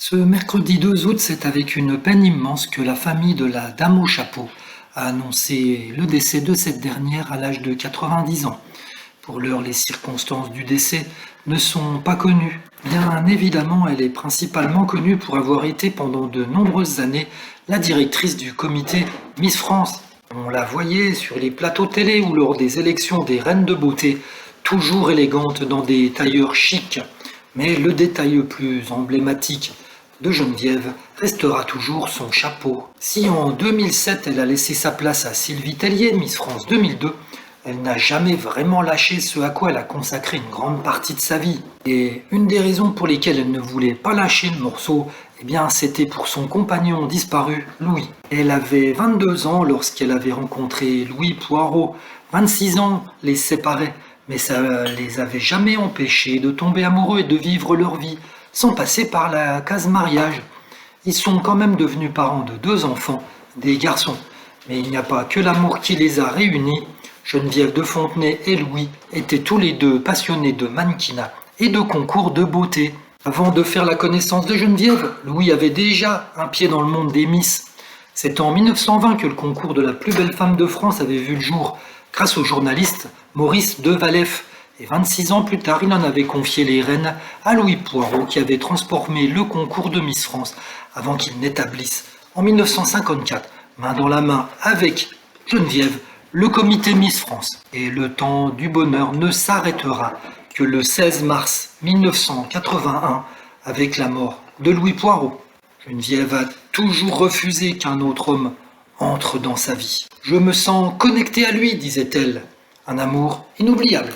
Ce mercredi 2 août, c'est avec une peine immense que la famille de la dame au chapeau a annoncé le décès de cette dernière à l'âge de 90 ans. Pour l'heure, les circonstances du décès ne sont pas connues. Bien évidemment, elle est principalement connue pour avoir été pendant de nombreuses années la directrice du comité Miss France. On la voyait sur les plateaux télé ou lors des élections des reines de beauté, toujours élégante dans des tailleurs chics. Mais le détail le plus emblématique de Geneviève restera toujours son chapeau. Si en 2007 elle a laissé sa place à Sylvie Tellier, Miss France 2002, elle n'a jamais vraiment lâché ce à quoi elle a consacré une grande partie de sa vie. Et une des raisons pour lesquelles elle ne voulait pas lâcher le morceau, eh bien, c'était pour son compagnon disparu, Louis. Elle avait 22 ans lorsqu'elle avait rencontré Louis Poirot. 26 ans les séparaient, mais ça les avait jamais empêchés de tomber amoureux et de vivre leur vie, sans passer par la case mariage. Ils sont quand même devenus parents de 2 enfants, des garçons. Mais il n'y a pas que l'amour qui les a réunis. Geneviève de Fontenay et Louis étaient tous les deux passionnés de mannequinat et de concours de beauté. Avant de faire la connaissance de Geneviève, Louis avait déjà un pied dans le monde des Miss. C'est en 1920 que le concours de la plus belle femme de France avait vu le jour, grâce au journaliste Maurice Devalef. Et 26 ans plus tard, il en avait confié les rênes à Louis Poirot, qui avait transformé le concours de Miss France avant qu'il n'établisse, en 1954, main dans la main avec Geneviève, le comité Miss France. Et le temps du bonheur ne s'arrêtera que le 16 mars 1981 avec la mort de Louis Poirot. Geneviève a toujours refusé qu'un autre homme entre dans sa vie. Je me sens connectée à lui, disait-elle. Un amour inoubliable.